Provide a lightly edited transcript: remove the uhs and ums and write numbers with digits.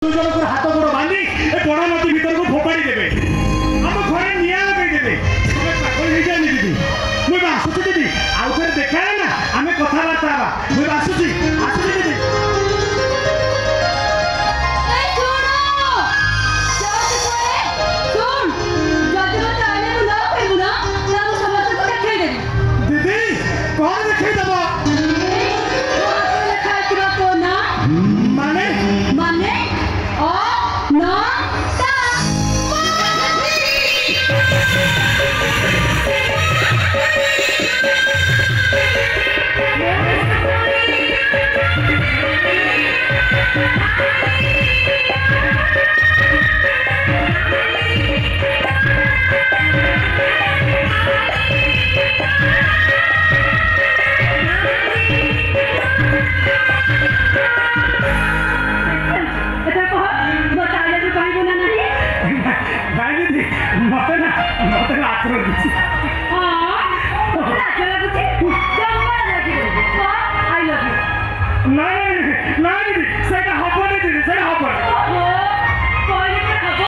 দুজনক হাত গোড় বাঁধি এ বড় নদী ভিতরକୁ ফোপাড়ি দেবে ଆମ ঘরে নিয়া লগাই দেবে তুমি পাগল হয়ে যায়নি দিদি মুই আসুছি দিদি আউ ফের দেখা হলে না আমি কথাবার্তা হবা মুই আসুছি আসুছি দিদি कौन देखे दबा माने माने ओ ना ता मत आतर ना ना दीदी से हबनी दीदी से हबनी